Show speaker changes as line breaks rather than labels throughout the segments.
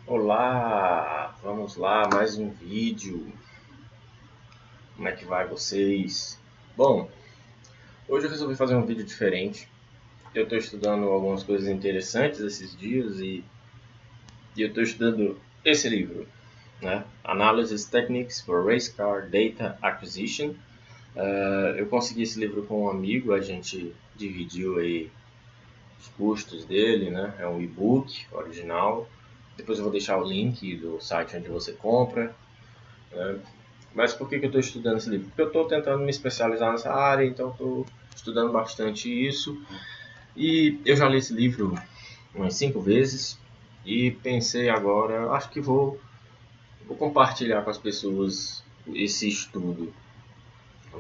Olá, vamos lá, mais um vídeo. Como é que vai vocês? Bom, hoje eu resolvi fazer um vídeo diferente. Eu estou estudando algumas coisas interessantes esses dias e eu estou estudando esse livro, né? Analysis Techniques for Race Car Data Acquisition. Eu consegui esse livro com um amigo, a gente dividiu aí os custos dele, né? É um e-book original. Depois eu vou deixar o link do site onde você compra, né? Mas por que eu estou estudando esse livro? Porque eu estou tentando me especializar nessa área, então estou estudando bastante isso. E eu já li esse livro umas 5 vezes e pensei agora, acho que vou compartilhar com as pessoas esse estudo,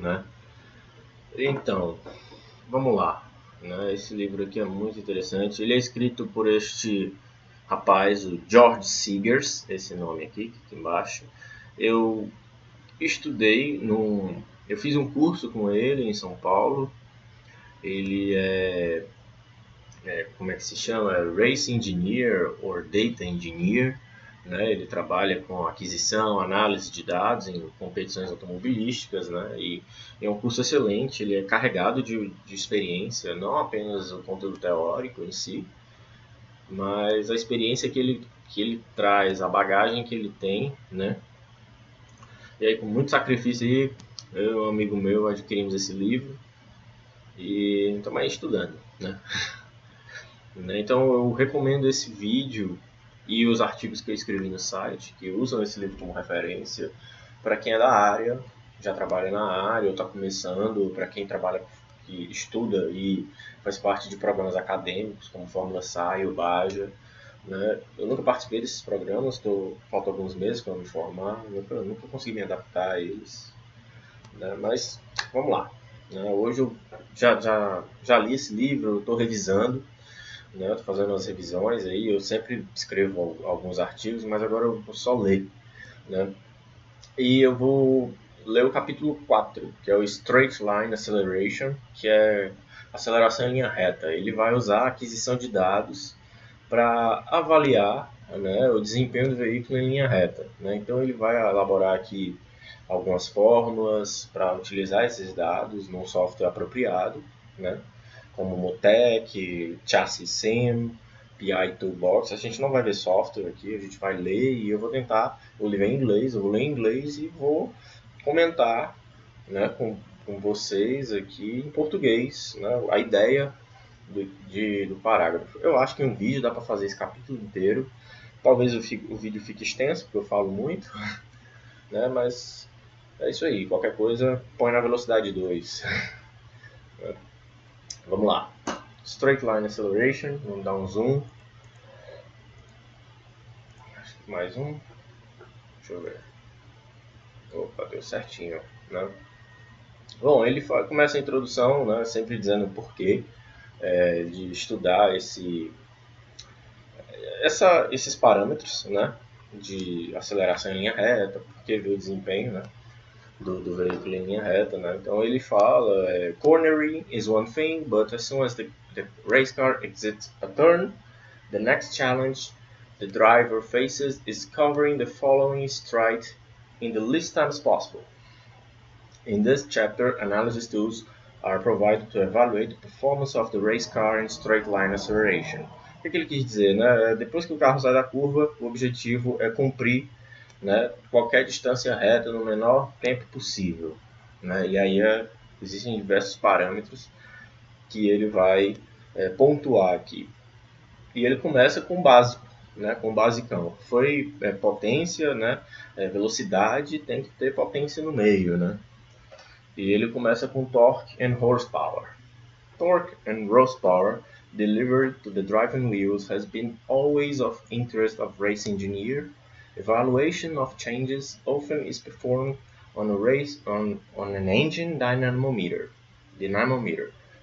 né? Então, vamos lá. Né? Esse livro aqui é muito interessante. Ele é escrito por este rapaz, o George Sigers, esse nome aqui embaixo. Eu estudei eu fiz um curso com ele em São Paulo. Ele como é que se chama? Race Engineer or Data Engineer, né? Ele trabalha com aquisição, análise de dados em competições automobilísticas, né? E é um curso excelente. Ele é carregado de experiência, não apenas o conteúdo teórico em si, mas a experiência que ele traz, a bagagem que ele tem, né? E aí, com muito sacrifício, eu e um amigo meu adquirimos esse livro e estamos aí estudando, né? Então, eu recomendo esse vídeo e os artigos que eu escrevi no site, que usam esse livro como referência, para quem é da área, já trabalha na área ou está começando, para quem trabalha, que estuda e faz parte de programas acadêmicos, como Fórmula SAI ou Baja. Né? Eu nunca participei desses programas, faltam alguns meses para me formar, nunca consegui me adaptar a eles, né? Mas vamos lá. Né? Hoje eu já li esse livro, estou revisando, né? Estou fazendo umas revisões aí, eu sempre escrevo alguns artigos, mas agora eu vou só ler. Né? E eu vou ler o capítulo 4, que é o Straight Line Acceleration, que é aceleração em linha reta. Ele vai usar a aquisição de dados para avaliar, né, o desempenho do veículo em linha reta. Né? Então ele vai elaborar aqui algumas fórmulas para utilizar esses dados num software apropriado, né? Como Motec, Chassis Sim, PI Toolbox. A gente não vai ver software aqui, a gente vai ler e eu vou tentar. Eu ler em inglês, eu vou ler em inglês e vou comentar, né, com vocês aqui em português, né, a ideia do parágrafo. Eu acho que em um vídeo dá para fazer esse capítulo inteiro. Talvez o vídeo fique extenso, porque eu falo muito, né, mas é isso aí. Qualquer coisa, põe na velocidade 2. Vamos lá. Straight Line Acceleration. Vamos dar um zoom. Mais um. Deixa eu ver. Opa, deu certinho. Né? Bom, ele começa a introdução, né, sempre dizendo o porquê de estudar esses parâmetros, né, de aceleração em linha reta, porque vê o desempenho, né, do veículo em linha reta. Né? Então ele fala, cornering is one thing, but as soon as the race car exits a turn, the next challenge the driver faces is covering the following straight in the least time possible. In this chapter, analysis tools are provided to evaluate the performance of the race car in straight line acceleration. O que ele quis dizer? Né? Depois que o carro sai da curva, o objetivo é cumprir, né, qualquer distância reta no menor tempo possível. Né? E aí existem diversos parâmetros que ele vai pontuar aqui. E ele começa com o básico, né, com o basicão. Foi potência, né, velocidade, tem que ter potência no meio. Né? E ele começa com torque and horsepower. Torque and horsepower delivered to the driving wheels has been always of interest of race engineer. Evaluation of changes often is performed on an engine dynamometer.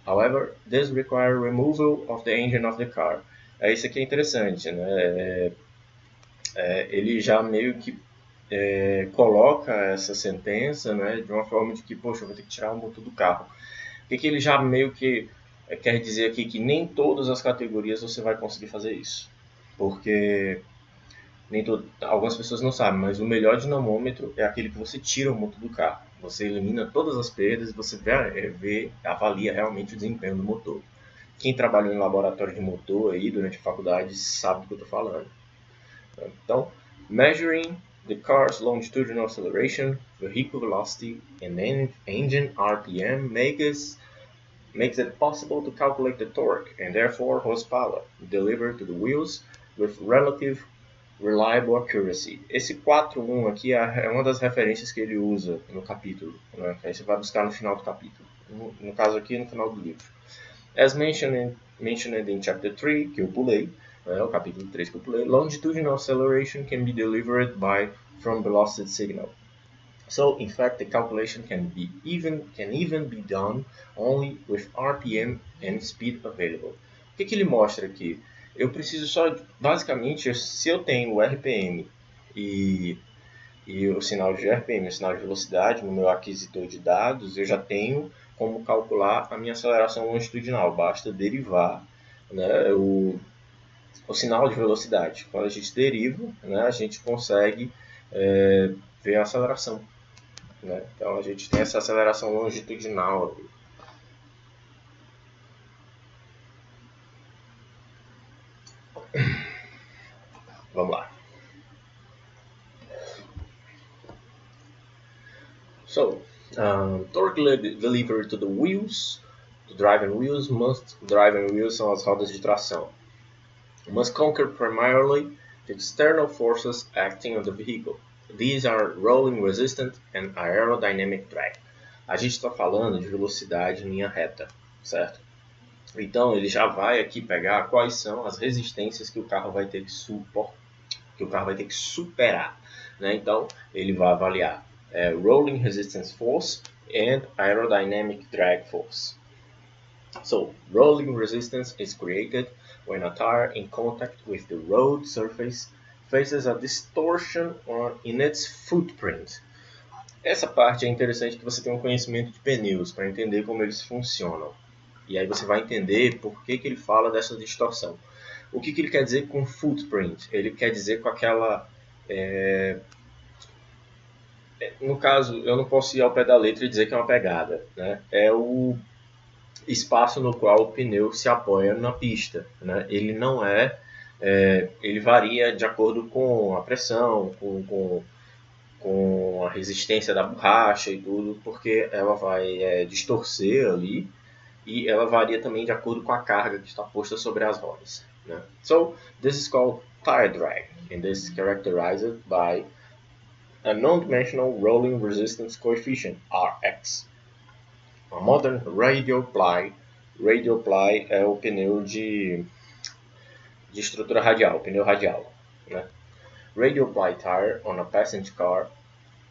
However, this requires removal of the engine of the car. Isso aqui é interessante, né? Ele já meio que coloca essa sentença, né, de uma forma de que, poxa, eu vou ter que tirar o motor do carro. O que ele já meio que quer dizer aqui? Que nem todas as categorias você vai conseguir fazer isso. Porque algumas pessoas não sabem, mas o melhor dinamômetro é aquele que você tira o motor do carro. Você elimina todas as perdas e você avalia realmente o desempenho do motor. Quem trabalhou em laboratório de motor aí durante a faculdade sabe do que eu estou falando. Então, measuring the car's longitudinal acceleration, vehicle velocity, and engine RPM makes it possible to calculate the torque and therefore horsepower delivered to the wheels with relative reliable accuracy. Esse 4.1 aqui é uma das referências que ele usa no capítulo, né? Aí você vai buscar no final do capítulo. No caso aqui, no final do livro. As mentioned in Chapter 3, que eu pulei, né, o capítulo 3 que eu pulei, longitudinal acceleration can be delivered from velocity signal. So, in fact, the calculation can even be done only with RPM and speed available. O que ele mostra aqui? Eu preciso só, basicamente, se eu tenho o RPM e o sinal de RPM, o sinal de velocidade no meu aquisitor de dados, eu já tenho como calcular a minha aceleração longitudinal. Basta derivar, né, o sinal de velocidade. Quando a gente deriva, né, a gente consegue ver a aceleração. Né? Então a gente tem essa aceleração longitudinal. Vamos lá. So, torque delivered to the wheels, the driving wheels são as rodas de tração. Must conquer primarily the external forces acting on the vehicle. These are rolling resistance and aerodynamic drag. A gente está falando de velocidade em linha reta, certo? Então ele já vai aqui pegar quais são as resistências que o carro vai ter que superar, né? Então ele vai avaliar rolling resistance force and aerodynamic drag force. So rolling resistance is created when a tire in contact with the road surface faces a distortion in its footprint. Essa parte é interessante que você tem um conhecimento de pneus para entender como eles funcionam. E aí você vai entender por que ele fala dessa distorção. O que ele quer dizer com footprint? Ele quer dizer com aquela... no caso, eu não posso ir ao pé da letra e dizer que é uma pegada, né? É o espaço no qual o pneu se apoia na pista, né? Ele não ele varia de acordo com a pressão, com a resistência da borracha e tudo, porque ela vai distorcer ali e ela varia também de acordo com a carga que está posta sobre as rodas, né? So, this is called tire drag, and this is characterized by a non-dimensional rolling resistance coefficient, Rx. A modern radial ply é o pneu de estrutura radial, pneu radial, né? Radial ply tire on a passenger car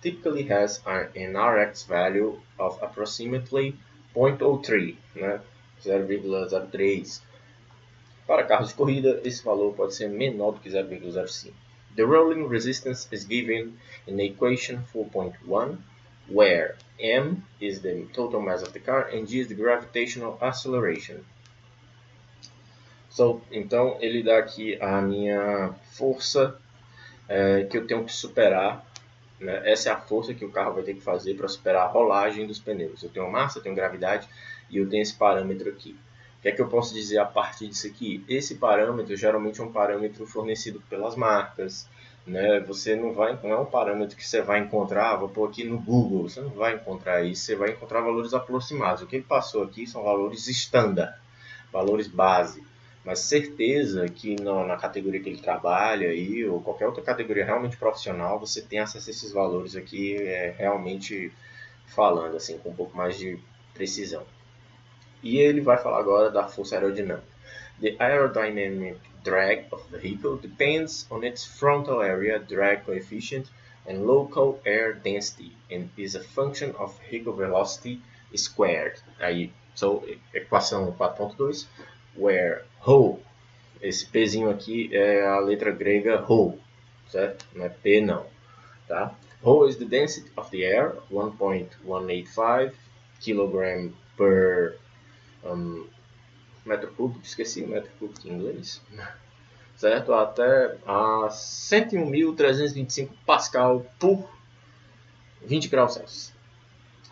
typically has an Rx value of approximately 0.03, né? 0,03. Para carros de corrida, esse valor pode ser menor do que 0,05. The rolling resistance is given in the equation 4.1, where m is the total mass of the car and g is the gravitational acceleration. So, então ele dá aqui a minha força que eu tenho que superar, né? Essa é a força que o carro vai ter que fazer para superar a rolagem dos pneus. Eu tenho massa, eu tenho gravidade e eu tenho esse parâmetro aqui. O que é que eu posso dizer a partir disso aqui? Esse parâmetro geralmente é um parâmetro fornecido pelas marcas, né? Você não é um parâmetro que você vai encontrar, vou pôr aqui no Google, você não vai encontrar isso, você vai encontrar valores aproximados. O que ele passou aqui são valores standard, valores base. Mas certeza que na categoria que ele trabalha aí, ou qualquer outra categoria realmente profissional, você tem acesso a esses valores aqui, realmente falando assim, com um pouco mais de precisão. E ele vai falar agora da força aerodinâmica. The aerodynamic drag of the vehicle depends on its frontal area drag coefficient and local air density and is a function of vehicle velocity squared. Aí, so, equação 4.2, where rho, esse Pzinho aqui é a letra grega rho, certo? Não é P não, tá? Rho is the density of the air, 1.185 kg per metro cúbico, esqueci o metro cúbico em inglês. certo? Até a 101.325 Pascal por 20 graus Celsius.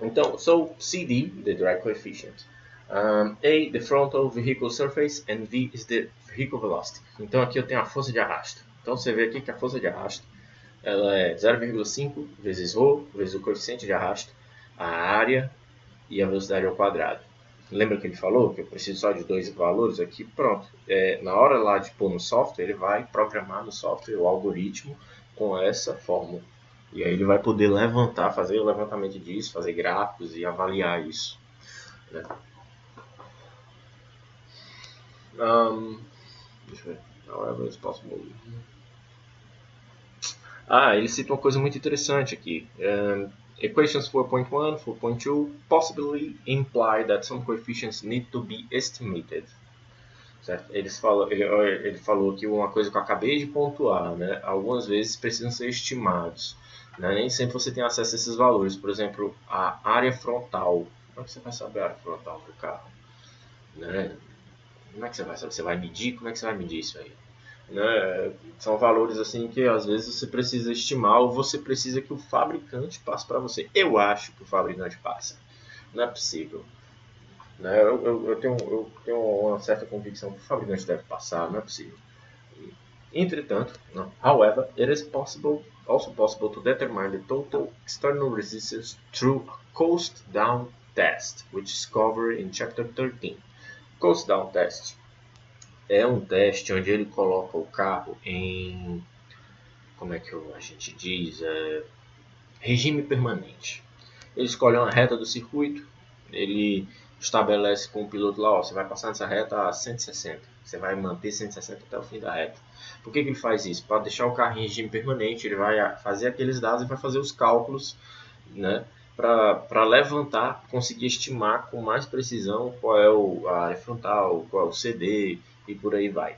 Então, so CD, the drag coefficient, A, the frontal vehicle surface, and V is the vehicle velocity. Então aqui eu tenho a força de arrasto. Então você vê aqui que a força de arrasto ela é 0,5 vezes ρ, vezes o coeficiente de arrasto, a área e a velocidade ao quadrado. Lembra que ele falou que eu preciso só de dois valores aqui? Pronto. Na hora lá de pôr no software, ele vai programar no software o algoritmo com essa fórmula. E aí ele vai poder levantar, fazer o levantamento disso, fazer gráficos e avaliar isso. Né? Deixa eu ver. However, it's possible. Ele cita uma coisa muito interessante aqui. Equations 4.1, 4.2 possibly imply that some coefficients need to be estimated. Certo? Ele falou aqui uma coisa que eu acabei de pontuar, né? Algumas vezes precisam ser estimados. Né? Nem sempre você tem acesso a esses valores. Por exemplo, a área frontal. Como é que você vai saber a área frontal do carro? Né? Como é que você vai saber? Você vai medir? Como é que você vai medir isso aí? Né? São valores assim que às vezes você precisa estimar ou você precisa que o fabricante passe para você. Eu acho que o fabricante passa. Não é possível. Né? Eu tenho uma certa convicção que o fabricante deve passar. Não é possível. Entretanto, no. However, it is also possible to determine the total external resistance through a coast down test, which is covered in Chapter 13. Coast down test é um teste onde ele coloca o carro em, como é que a gente diz, regime permanente. Ele escolhe uma reta do circuito, ele estabelece com o piloto lá, você vai passar nessa reta a 160, você vai manter 160 até o fim da reta. Por que ele faz isso? Para deixar o carro em regime permanente, ele vai fazer aqueles dados e vai fazer os cálculos, né, para levantar, conseguir estimar com mais precisão qual é a área frontal, qual é o CD e por aí vai.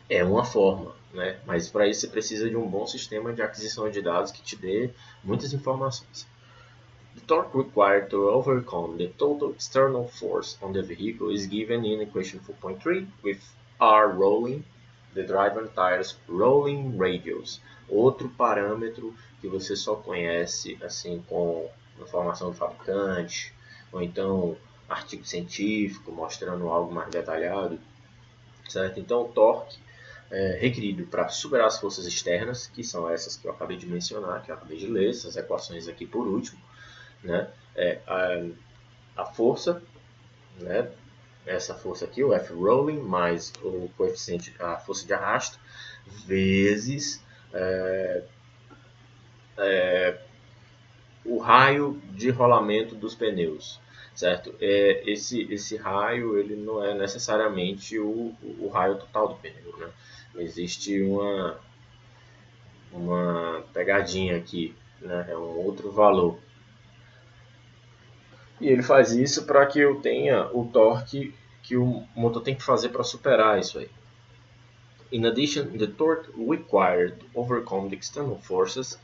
É uma forma, né? Mas para isso você precisa de um bom sistema de aquisição de dados que te dê muitas informações. The torque required to overcome the total external force on the vehicle is given in equation 4.3 with R rolling, the driver tires rolling radius. Outro parâmetro que você só conhece assim com informação do fabricante, ou então artigo científico mostrando algo mais detalhado. Certo? Então o torque requerido para superar as forças externas, que são essas que eu acabei de mencionar, que eu acabei de ler, essas equações aqui por último, né? A força, né? Essa força aqui, o F rolling, mais o coeficiente, a força de arrasto, vezes o raio de rolamento dos pneus. Certo? Esse raio ele não é necessariamente o raio total do pneu. Né? Existe uma pegadinha aqui, né? É um outro valor. E ele faz isso para que eu tenha o torque que o motor tem que fazer para superar isso aí. In addition, the torque required to overcome the external forces,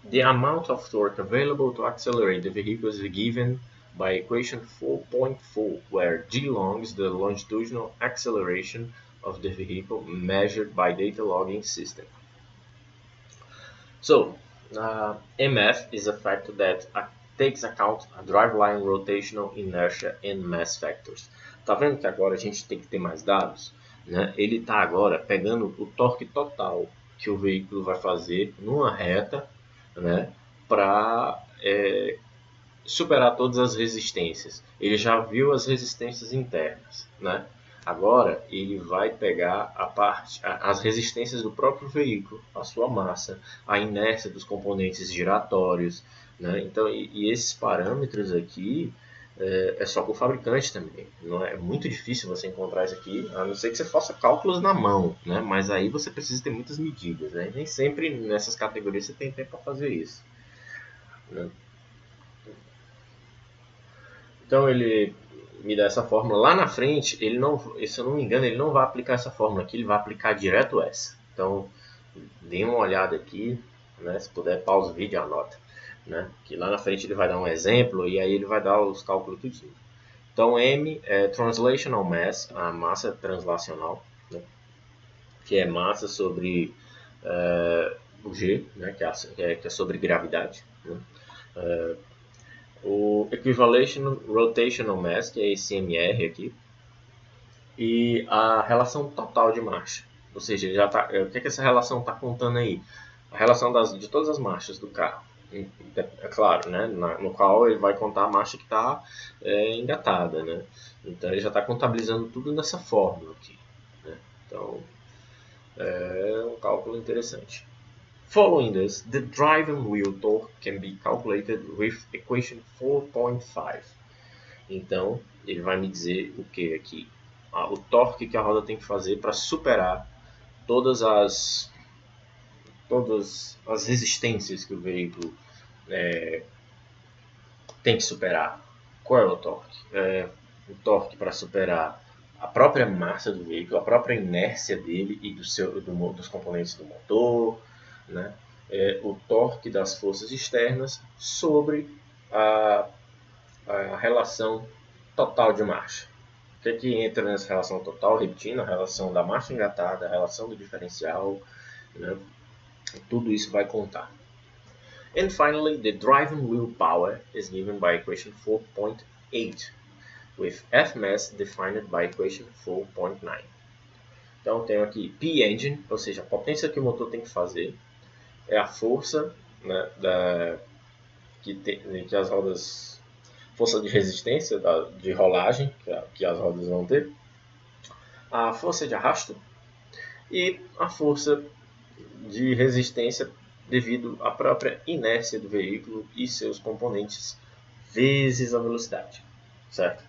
the amount of torque available to accelerate the vehicle is given by equation 4.4, where g long is the longitudinal acceleration of the vehicle measured by data logging system. So, MF is a factor that takes account a driveline rotational inertia and mass factors. Tá vendo que agora a gente tem que ter mais dados? Né? Ele está agora pegando o torque total que o veículo vai fazer numa reta, né, para superar todas as resistências. Ele já viu as resistências internas, né? Agora ele vai pegar as resistências do próprio veículo, a sua massa, a inércia dos componentes giratórios, né? Então, e esses parâmetros aqui é só com o fabricante também. Não é muito difícil você encontrar isso aqui, a não ser que você faça cálculos na mão, né? Mas aí você precisa ter muitas medidas, né? Nem sempre nessas categorias você tem tempo para fazer isso, né? Então ele me dá essa fórmula. Lá na frente, ele não, se eu não me engano, ele não vai aplicar essa fórmula aqui, ele vai aplicar direto essa. Então, dê uma olhada aqui, né? Se puder, pausa o vídeo e anota. Né? Que lá na frente ele vai dar um exemplo e aí ele vai dar os cálculos tudinho. Então, M é Translational Mass, a massa translacional. Né? que é massa sobre o G, né, que é sobre gravidade, né? O Equivalation Rotational Mass, que é esse MR aqui, e a relação total de marcha. Ou seja, já tá, o que essa relação está contando aí? A relação de todas as marchas do carro. É claro, né, no qual ele vai contar a marcha que está engatada. Né? Então ele já está contabilizando tudo nessa fórmula aqui. Né? Então é um cálculo interessante. Following this, the drive and wheel torque can be calculated with equation 4.5. Então, ele vai me dizer o que aqui? O torque que a roda tem que fazer para superar todas as resistências que o veículo tem que superar. Qual é o torque? O torque para superar a própria massa do veículo, a própria inércia dele e dos componentes do motor, né? O torque das forças externas sobre a relação total de marcha. O que entra nessa relação total? Repetindo, a relação da marcha engatada, a relação do diferencial, né? Tudo isso vai contar. And finally, the driving wheel power is given by equation 4.8, with Fmass defined by equation 4.9. Então, tenho aqui P engine, ou seja, a potência que o motor tem que fazer, é a força, né, que as rodas, força de resistência, de rolagem que as rodas vão ter, a força de arrasto e a força de resistência devido à própria inércia do veículo e seus componentes vezes a velocidade, certo?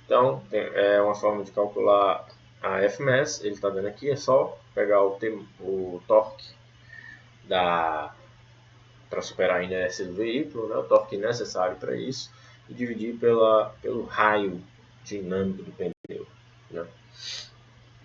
Então, é uma forma de calcular a Fmass, ele está dando aqui, é só pegar o torque para superar a inércia do veículo, né, o torque necessário para isso, e dividir pelo raio dinâmico do pneu. Né?